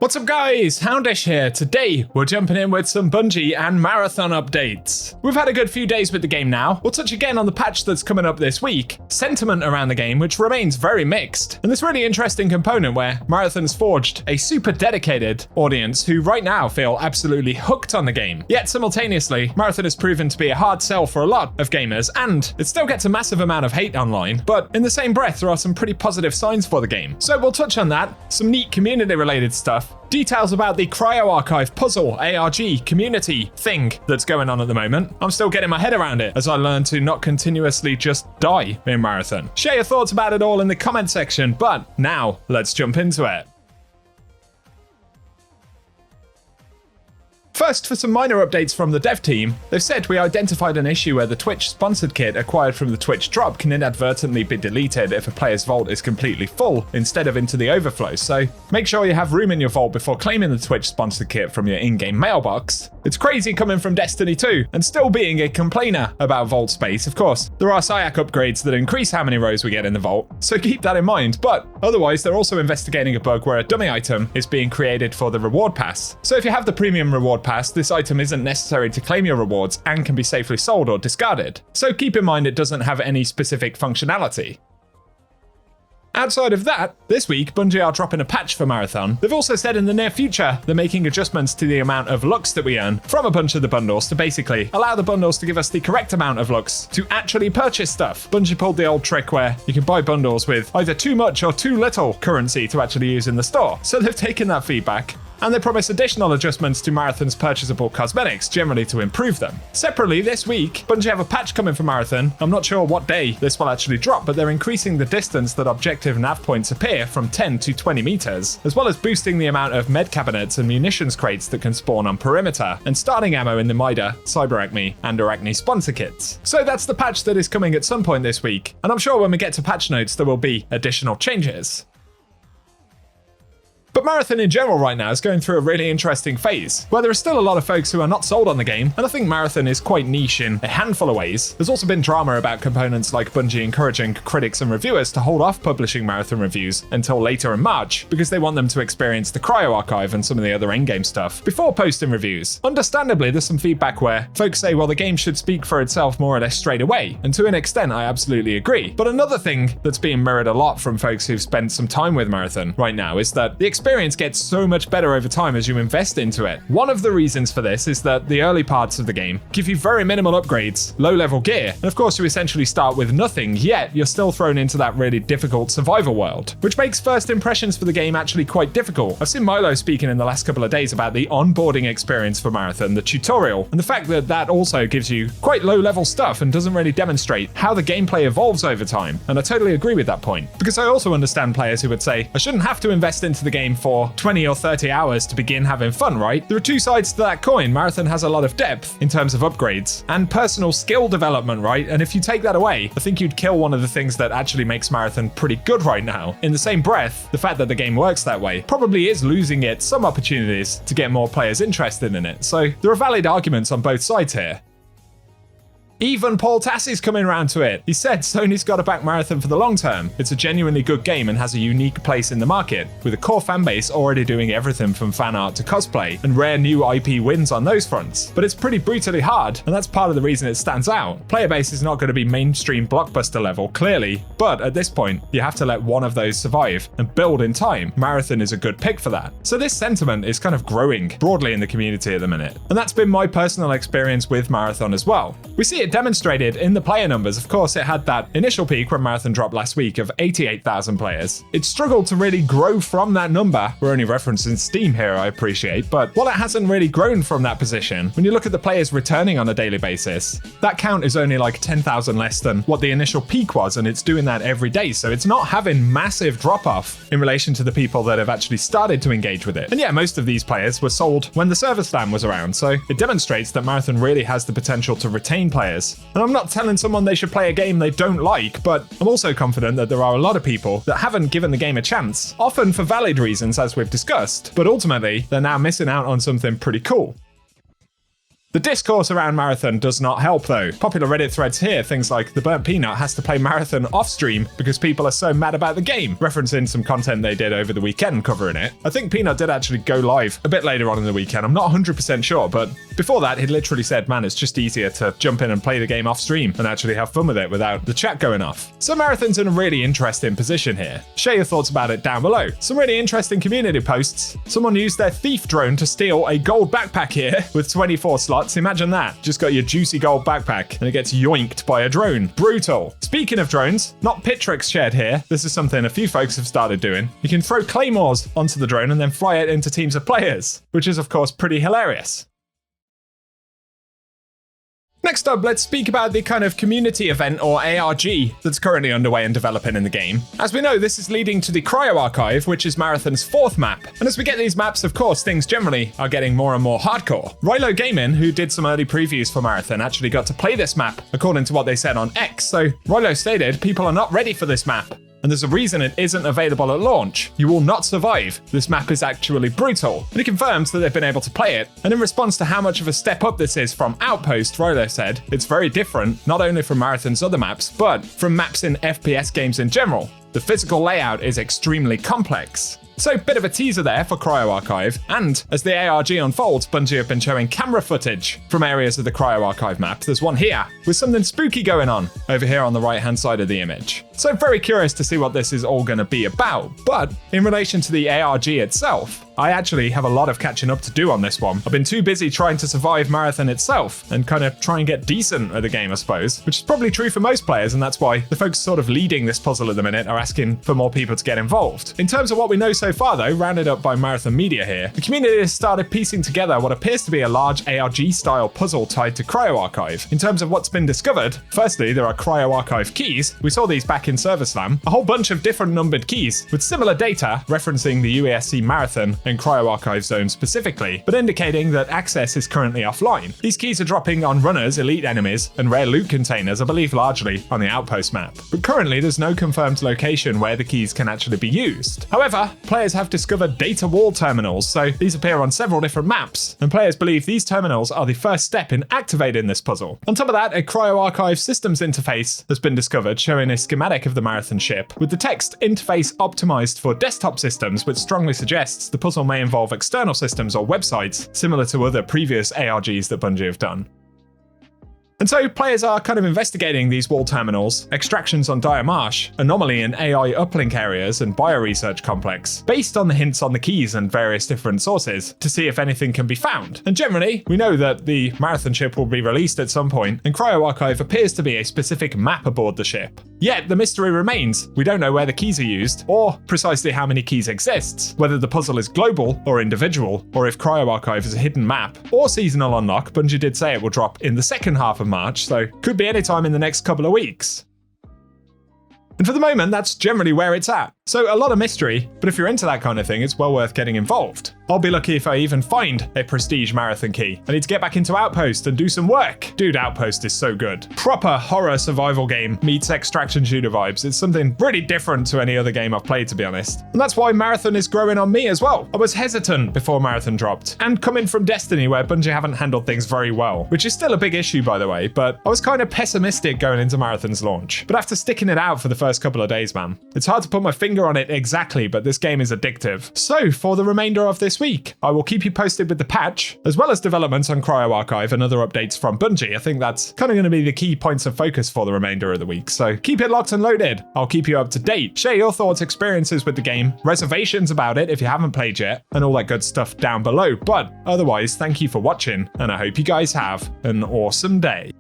What's up guys, Houndish here. Today we're jumping in with some Bungie and Marathon updates. We've had a good few days with the game now. We'll touch again on the patch that's coming up this week, sentiment around the game which remains very mixed, and this really interesting component where Marathon's forged a super dedicated audience who right now feel absolutely hooked on the game. Yet simultaneously, Marathon has proven to be a hard sell for a lot of gamers, and it still gets a massive amount of hate online, but in the same breath there are some pretty positive signs for the game. So we'll touch on that, some neat community related stuff, details about the Cryo archive puzzle ARG community thing that's going on at the moment. I'm still getting my head around it as I learn to not continuously just die in Marathon. Share your thoughts about it all in the comment section, but now let's jump into it. First, for some minor updates from the dev team, they've said we identified an issue where the Twitch sponsored kit acquired from the Twitch drop can inadvertently be deleted if a player's vault is completely full instead of into the overflow, so make sure you have room in your vault before claiming the Twitch sponsored kit from your in-game mailbox. It's crazy coming from Destiny 2 and still being a complainer about vault space. Of course, there are SIAC upgrades that increase how many rows we get in the vault, so keep that in mind, but otherwise they're also investigating a bug where a dummy item is being created for the reward pass. So if you have the premium reward pass, this item isn't necessary to claim your rewards and can be safely sold or discarded. So keep in mind it doesn't have any specific functionality. Outside of that, this week Bungie are dropping a patch for Marathon. They've also said in the near future they're making adjustments to the amount of looks that we earn from a bunch of the bundles to basically allow the bundles to give us the correct amount of looks to actually purchase stuff. Bungie pulled the old trick where you can buy bundles with either too much or too little currency to actually use in the store. So they've taken that feedback, and they promise additional adjustments to Marathon's purchasable cosmetics, generally to improve them. Separately, this week, Bungie have a patch coming for Marathon. I'm not sure what day this will actually drop, but they're increasing the distance that objective nav points appear from 10 to 20 meters, as well as boosting the amount of med cabinets and munitions crates that can spawn on perimeter, and starting ammo in the Mida, Cyberacme, and Arachne sponsor kits. So that's the patch that is coming at some point this week, and I'm sure when we get to patch notes there will be additional changes. But Marathon in general right now is going through a really interesting phase, where there are still a lot of folks who are not sold on the game, and I think Marathon is quite niche in a handful of ways. There's also been drama about components like Bungie encouraging critics and reviewers to hold off publishing Marathon reviews until later in March, because they want them to experience the Cryo archive and some of the other endgame stuff before posting reviews. Understandably, there's some feedback where folks say, well, the game should speak for itself more or less straight away, and to an extent I absolutely agree. But another thing that's being mirrored a lot from folks who've spent some time with Marathon right now is that the experience gets so much better over time as you invest into it. One of the reasons for this is that the early parts of the game give you very minimal upgrades, low level gear, and of course you essentially start with nothing, yet you're still thrown into that really difficult survival world, which makes first impressions for the game actually quite difficult. I've seen Milo speaking in the last couple of days about the onboarding experience for Marathon, the tutorial, and the fact that that also gives you quite low level stuff and doesn't really demonstrate how the gameplay evolves over time, and I totally agree with that point, because I also understand players who would say, I shouldn't have to invest into the game for 20 or 30 hours to begin having fun, right? There are two sides to that coin. Marathon has a lot of depth in terms of upgrades and personal skill development, right? And if you take that away, I think you'd kill one of the things that actually makes Marathon pretty good right now. In the same breath, the fact that the game works that way probably is losing it some opportunities to get more players interested in it. So there are valid arguments on both sides here. Even Paul Tassie's coming around to it. He said Sony's got to back Marathon for the long term. It's a genuinely good game and has a unique place in the market, with a core fanbase already doing everything from fan art to cosplay, and rare new IP wins on those fronts. But it's pretty brutally hard, and that's part of the reason it stands out. Player base is not going to be mainstream blockbuster level, clearly, but at this point, you have to let one of those survive and build in time. Marathon is a good pick for that. So this sentiment is kind of growing broadly in the community at the minute, and that's been my personal experience with Marathon as well. We see it demonstrated in the player numbers. Of course, it had that initial peak when Marathon dropped last week of 88,000 players. It struggled to really grow from that number. We're only referencing Steam here, I appreciate, but while it hasn't really grown from that position, when you look at the players returning on a daily basis, that count is only like 10,000 less than what the initial peak was, and it's doing that every day, so it's not having massive drop-off in relation to the people that have actually started to engage with it. And yeah, most of these players were sold when the server spam was around, so it demonstrates that Marathon really has the potential to retain players. And I'm not telling someone they should play a game they don't like, but I'm also confident that there are a lot of people that haven't given the game a chance, often for valid reasons as we've discussed, but ultimately they're now missing out on something pretty cool. The discourse around Marathon does not help though. Popular Reddit threads here, things like the burnt peanut has to play Marathon off stream because people are so mad about the game, referencing some content they did over the weekend covering it. I think Peanut did actually go live a bit later on in the weekend, I'm not 100% sure, but before that he literally said, man, it's just easier to jump in and play the game off stream and actually have fun with it without the chat going off. So Marathon's in a really interesting position here. Share your thoughts about it down below. Some really interesting community posts. Someone used their thief drone to steal a gold backpack here with 24 slots. Imagine that. Just got your juicy gold backpack and it gets yoinked by a drone. Brutal. Speaking of drones, not pit tricks shared here. This is something a few folks have started doing. You can throw claymores onto the drone and then fly it into teams of players, which is of course pretty hilarious. Next up, let's speak about the kind of community event or ARG that's currently underway and developing in the game. As we know, this is leading to the Cryo archive, which is Marathon's 4th map. And as we get these maps, of course, things generally are getting more and more hardcore. Rilo Gaming, who did some early previews for Marathon, actually got to play this map, according to what they said on X. So Rilo stated, people are not ready for this map. And there's a reason it isn't available at launch. You will not survive. This map is actually brutal. And he confirms that they've been able to play it. And in response to how much of a step up this is from Outpost, Rilo said, it's very different, not only from Marathon's other maps, but from maps in FPS games in general. The physical layout is extremely complex. So bit of a teaser there for Cryo Archive, and as the ARG unfolds, Bungie have been showing camera footage from areas of the Cryo Archive map. There's one here with something spooky going on over here on the right hand side of the image. So very curious to see what this is all going to be about. But in relation to the ARG itself, I actually have a lot of catching up to do on this one. I've been too busy trying to survive Marathon itself and kind of try and get decent at the game, I suppose, which is probably true for most players, and that's why the folks sort of leading this puzzle at the minute are asking for more people to get involved. In terms of what we know so far though, rounded up by Marathon Media here, the community has started piecing together what appears to be a large ARG-style puzzle tied to Cryo Archive. In terms of what's been discovered, firstly, there are Cryo Archive keys. We saw these back in Server Slam, a whole bunch of different numbered keys with similar data referencing the UASC Marathon and Cryo Archive zone specifically, but indicating that access is currently offline. These keys are dropping on runners, elite enemies, and rare loot containers, I believe largely on the Outpost map. But currently there's no confirmed location where the keys can actually be used. However, players have discovered data wall terminals, so these appear on several different maps, and players believe these terminals are the first step in activating this puzzle. On top of that, a Cryo Archive systems interface has been discovered showing a schematic of the Marathon ship, with the text interface optimized for desktop systems, which strongly suggests the puzzle may involve external systems or websites, similar to other previous ARGs that Bungie have done. And so players are kind of investigating these wall terminals, extractions on Dire Marsh, anomaly in AI uplink areas and bioresearch complex, based on the hints on the keys and various different sources, to see if anything can be found. And generally, we know that the Marathon ship will be released at some point, and Cryo Archive appears to be a specific map aboard the ship. Yet, the mystery remains. We don't know where the keys are used, or precisely how many keys exists, whether the puzzle is global or individual, or if Cryo Archive is a hidden map, or seasonal unlock. Bungie did say it will drop in the second half of March, so could be any time in the next couple of weeks. And for the moment, that's generally where it's at. So a lot of mystery, but if you're into that kind of thing, it's well worth getting involved. I'll be lucky if I even find a prestige Marathon key. I need to get back into Outpost and do some work. Dude, Outpost is so good. Proper horror survival game meets extraction shooter vibes. It's something pretty different to any other game I've played, to be honest. And that's why Marathon is growing on me as well. I was hesitant before Marathon dropped, and coming from Destiny, where Bungie haven't handled things very well, which is still a big issue, by the way, but I was kind of pessimistic going into Marathon's launch. But after sticking it out for the first couple of days, man, it's hard to put my finger on it exactly, but this game is addictive. So for the remainder of this week, I will keep you posted with the patch, as well as developments on Cryo Archive and other updates from Bungie. I think that's kind of going to be the key points of focus for the remainder of the week, so keep it locked and loaded. I'll keep you up to date. Share your thoughts, experiences with the game, reservations about it if you haven't played yet, and all that good stuff down below. But otherwise, thank you for watching, and I hope you guys have an awesome day.